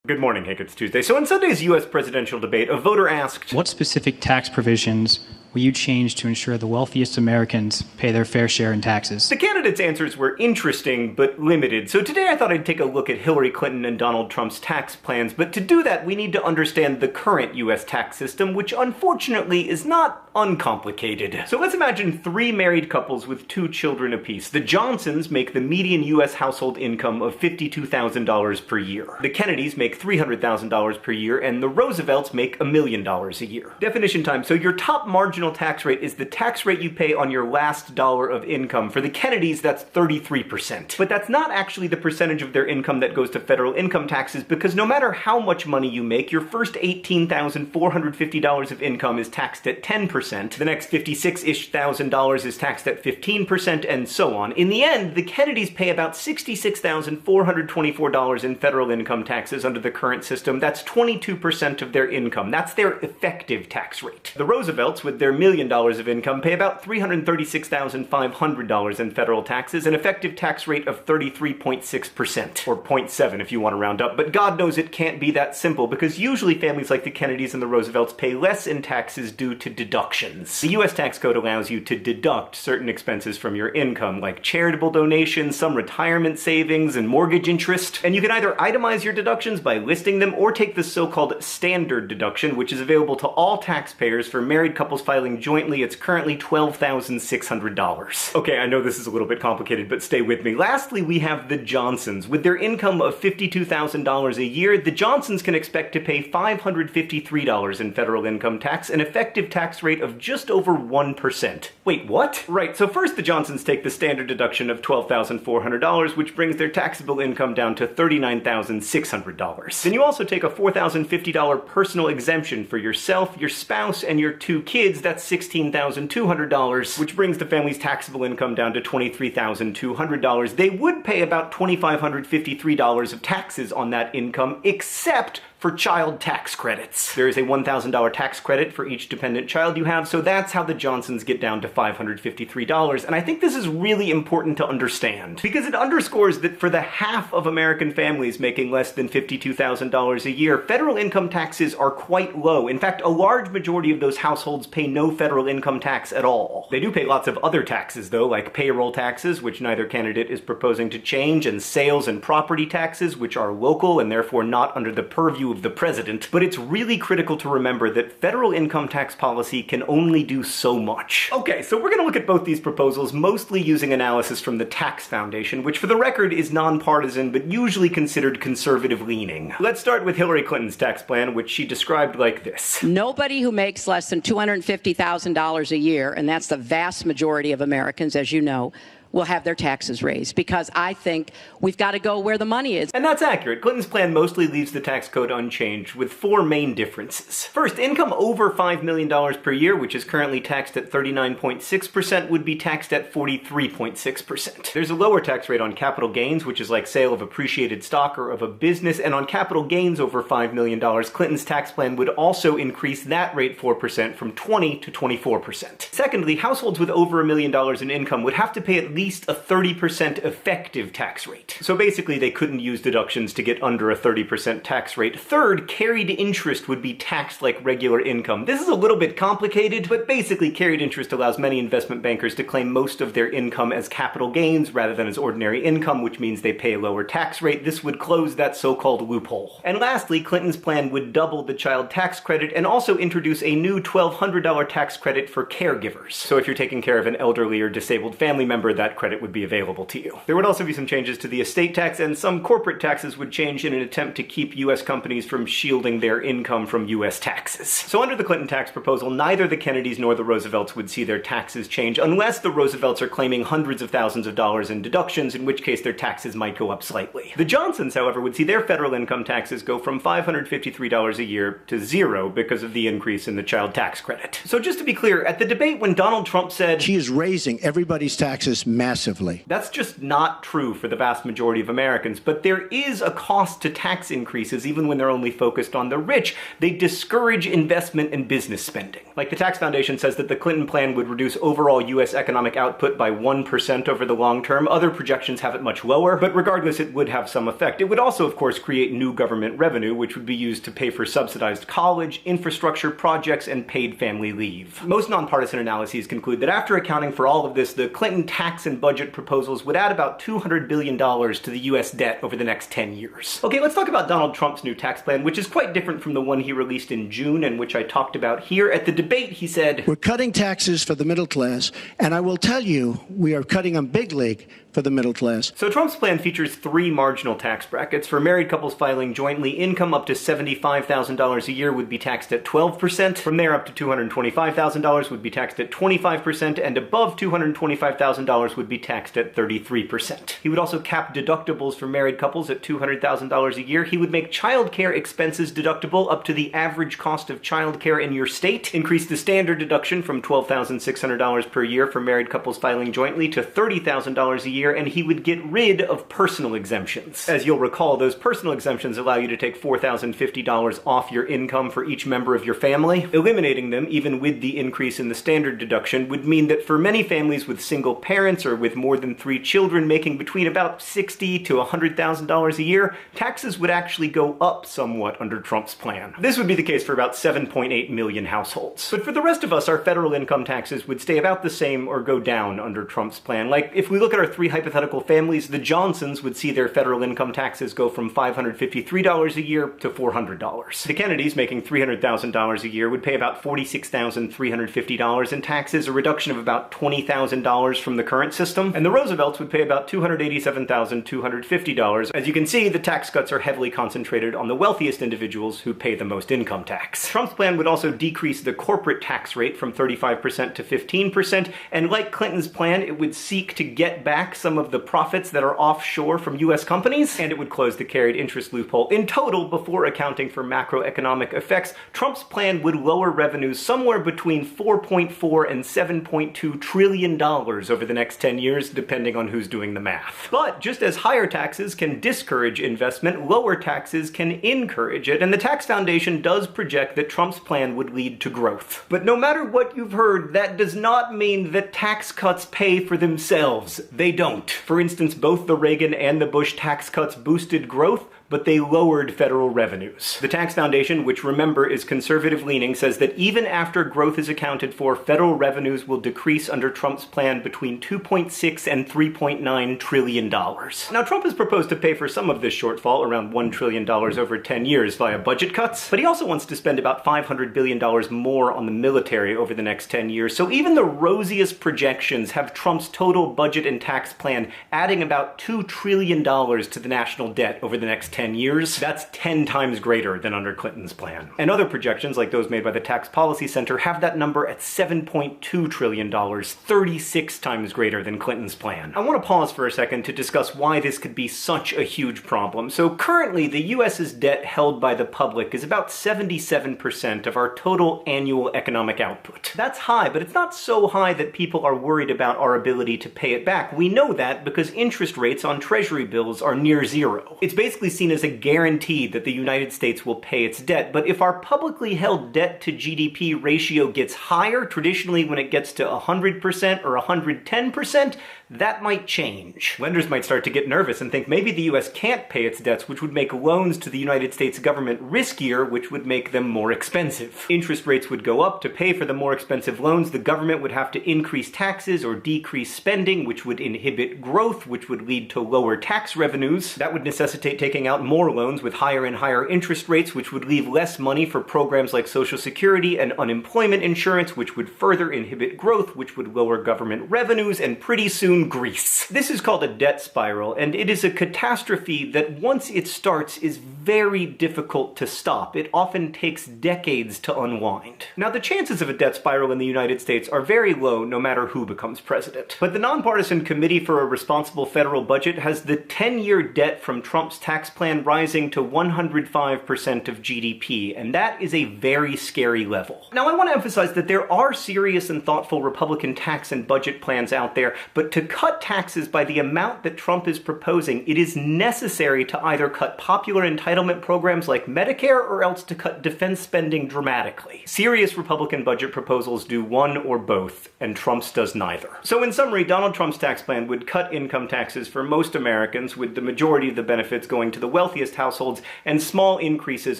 Good morning, Hank. It's Tuesday. So in Sunday's U.S. presidential debate, a voter asked, what specific tax provisions will you change to ensure the wealthiest Americans pay their fair share in taxes? The candidates' answers were interesting, but limited. So today I thought I'd take a look at Hillary Clinton and Donald Trump's tax plans. But to do that, we need to understand the current U.S. tax system, which unfortunately is not uncomplicated. So let's imagine three married couples with 2 children apiece. The Johnsons make the median U.S. household income of $52,000 per year. The Kennedys make $300,000 per year, and the Roosevelts make $1 million a year. Definition time. So your top marginal tax rate is the tax rate you pay on your last dollar of income. For the Kennedys, that's 33%. But that's not actually the percentage of their income that goes to federal income taxes, because no matter how much money you make, your first $18,450 of income is taxed at 10%. The next $56-ish thousand is taxed at 15%, and so on. In the end, the Kennedys pay about $66,424 in federal income taxes under the current system. That's 22% of their income. That's their effective tax rate. The Roosevelts, with their $1 million of income, pay about $336,500 in federal taxes, an effective tax rate of 33.6%, or 0.7 if you want to round up. But God knows it can't be that simple, because usually families like the Kennedys and the Roosevelts pay less in taxes due to deductions. The U.S. tax code allows you to deduct certain expenses from your income, like charitable donations, some retirement savings, and mortgage interest. And you can either itemize your deductions by listing them, or take the so-called standard deduction, which is available to all taxpayers. For married couples filing jointly, it's currently $12,600. Okay, I know this is a little bit complicated, but stay with me. Lastly, we have the Johnsons. With their income of $52,000 a year, the Johnsons can expect to pay $553 in federal income tax, an effective tax rate of just over 1%. Wait, what? Right, so first the Johnsons take the standard deduction of $12,400, which brings their taxable income down to $39,600. Then you also take a $4,050 personal exemption for yourself, your spouse, and your 2 kids. That's $16,200, which brings the family's taxable income down to $23,200. They would pay about $2,553 of taxes on that income, except for child tax credits. There is a $1,000 tax credit for each dependent child you have, so that's how the Johnsons get down to $553. And I think this is really important to understand, because it underscores that for the half of American families making less than $52,000 a year, federal income taxes are quite low. In fact, a large majority of those households pay no federal income tax at all. They do pay lots of other taxes, though, like payroll taxes, which neither candidate is proposing to change, and sales and property taxes, which are local and therefore not under the purview of the president. But it's really critical to remember that federal income tax policy can only do so much. Okay, so we're going to look at both these proposals, mostly using analysis from the Tax Foundation, which for the record is nonpartisan, but usually considered conservative-leaning. Let's start with Hillary Clinton's tax plan, which she described like this. Nobody who makes less than $250,000 a year, and that's the vast majority of Americans, as you know, will have their taxes raised, because I think we've got to go where the money is. And that's accurate. Clinton's plan mostly leaves the tax code unchanged, with 4 main differences. First, income over $5 million per year, which is currently taxed at 39.6%, would be taxed at 43.6%. There's a lower tax rate on capital gains, which is like sale of appreciated stock or of a business, and on capital gains over $5 million, Clinton's tax plan would also increase that rate 4% from 20 to 24%. Secondly, households with over $1 million in income would have to pay at least a 30% effective tax rate. So basically they couldn't use deductions to get under a 30% tax rate. Third, carried interest would be taxed like regular income. This is a little bit complicated, but basically carried interest allows many investment bankers to claim most of their income as capital gains rather than as ordinary income, which means they pay a lower tax rate. This would close that so-called loophole. And lastly, Clinton's plan would double the child tax credit and also introduce a new $1,200 tax credit for caregivers. So if you're taking care of an elderly or disabled family member, that credit would be available to you. There would also be some changes to the estate tax, and some corporate taxes would change in an attempt to keep U.S. companies from shielding their income from U.S. taxes. So under the Clinton tax proposal, neither the Kennedys nor the Roosevelts would see their taxes change, unless the Roosevelts are claiming hundreds of thousands of dollars in deductions, in which case their taxes might go up slightly. The Johnsons, however, would see their federal income taxes go from $553 a year to 0 because of the increase in the child tax credit. So just to be clear, at the debate when Donald Trump said, "She is raising everybody's taxes massively. That's just not true for the vast majority of Americans, but there is a cost to tax increases even when they're only focused on the rich. They discourage investment and business spending. Like the Tax Foundation says that the Clinton plan would reduce overall U.S. economic output by 1% over the long term. Other projections have it much lower, but regardless, it would have some effect. It would also, of course, create new government revenue, which would be used to pay for subsidized college, infrastructure projects, and paid family leave. Most nonpartisan analyses conclude that after accounting for all of this, the Clinton tax and budget proposals would add about $200 billion to the U.S. debt over the next 10 years. Okay, let's talk about Donald Trump's new tax plan, which is quite different from the one he released in June and which I talked about here. At the debate, he said, "We're cutting taxes for the middle class, and I will tell you, we are cutting them big league for the middle class." So Trump's plan features 3 marginal tax brackets. For married couples filing jointly, income up to $75,000 a year would be taxed at 12%. From there up to $225,000 would be taxed at 25%, and above $225,000 would be taxed at 33%. He would also cap deductibles for married couples at $200,000 a year. He would make childcare expenses deductible up to the average cost of childcare in your state, increase the standard deduction from $12,600 per year for married couples filing jointly to $30,000 a year, and he would get rid of personal exemptions. As you'll recall, those personal exemptions allow you to take $4,050 off your income for each member of your family. Eliminating them, even with the increase in the standard deduction, would mean that for many families with single parents or with more than 3 children making between about $60,000 to $100,000 a year, taxes would actually go up somewhat under Trump's plan. This would be the case for about 7.8 million households. But for the rest of us, our federal income taxes would stay about the same or go down under Trump's plan. Like, if we look at our 3 hypothetical families, the Johnsons would see their federal income taxes go from $553 a year to $400. The Kennedys, making $300,000 a year, would pay about $46,350 in taxes, a reduction of about $20,000 from the current system. And the Roosevelts would pay about $287,250. As you can see, the tax cuts are heavily concentrated on the wealthiest individuals who pay the most income tax. Trump's plan would also decrease the corporate tax rate from 35% to 15%, and like Clinton's plan, it would seek to get back some of the profits that are offshore from U.S. companies, and it would close the carried interest loophole. In total, before accounting for macroeconomic effects, Trump's plan would lower revenues somewhere between $4.4 and $7.2 trillion over the next 10 years, depending on who's doing the math. But just as higher taxes can discourage investment, lower taxes can encourage it, and the Tax Foundation does project that Trump's plan would lead to growth. But no matter what you've heard, that does not mean that tax cuts pay for themselves. They don't. For instance, both the Reagan and the Bush tax cuts boosted growth, but they lowered federal revenues. The Tax Foundation, which remember is conservative-leaning, says that even after growth is accounted for, federal revenues will decrease under Trump's plan between $2.6 and $3.9 trillion. Now, Trump has proposed to pay for some of this shortfall, around $1 trillion over 10 years, via budget cuts, but he also wants to spend about $500 billion more on the military over the next 10 years, so even the rosiest projections have Trump's total budget and tax plan adding about $2 trillion to the national debt over the next 10 years. That's 10 times greater than under Clinton's plan. And other projections, like those made by the Tax Policy Center, have that number at $7.2 trillion, 36 times greater than Clinton's plan. I want to pause for a second to discuss why this could be such a huge problem. So currently, the US's debt held by the public is about 77% of our total annual economic output. That's high, but it's not so high that people are worried about our ability to pay it back. We know that because interest rates on treasury bills are near zero. It's basically seen as a guarantee that the United States will pay its debt, but if our publicly held debt to GDP ratio gets higher, traditionally when it gets to 100% or 110%, that might change. Lenders might start to get nervous and think maybe the US can't pay its debts, which would make loans to the United States government riskier, which would make them more expensive. Interest rates would go up. To pay for the more expensive loans, the government would have to increase taxes or decrease spending, which would inhibit growth, which would lead to lower tax revenues. That would necessitate taking out more loans with higher and higher interest rates, which would leave less money for programs like Social Security and unemployment insurance, which would further inhibit growth, which would lower government revenues, and pretty soon Greece. This is called a debt spiral, and it is a catastrophe that once it starts is very difficult to stop. It often takes decades to unwind. Now, the chances of a debt spiral in the United States are very low no matter who becomes president. But the Nonpartisan Committee for a Responsible Federal Budget has the 10-year debt from Trump's tax plan rising to 105% of GDP, and that is a very scary level. Now, I want to emphasize that there are serious and thoughtful Republican tax and budget plans out there, but to cut taxes by the amount that Trump is proposing, it is necessary to either cut popular entitlement programs like Medicare or else to cut defense spending dramatically. Serious Republican budget proposals do one or both, and Trump's does neither. So in summary, Donald Trump's tax plan would cut income taxes for most Americans, with the majority of the benefits going to the wealthiest households and small increases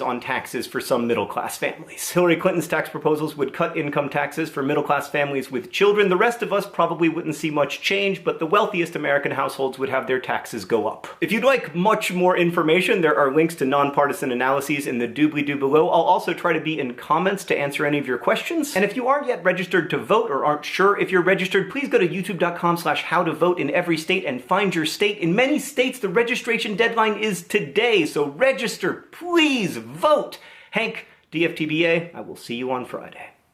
on taxes for some middle-class families. Hillary Clinton's tax proposals would cut income taxes for middle-class families with children. The rest of us probably wouldn't see much change, but the wealthiest American households would have their taxes go up. If you'd like much more information, there are links to nonpartisan analyses in the doobly-doo below. I'll also try to be in comments to answer any of your questions. And if you aren't yet registered to vote or aren't sure if you're registered, please go to youtube.com/howtovote in every state and find your state. In many states, the registration deadline is today, so register, please vote. Hank, DFTBA, I will see you on Friday.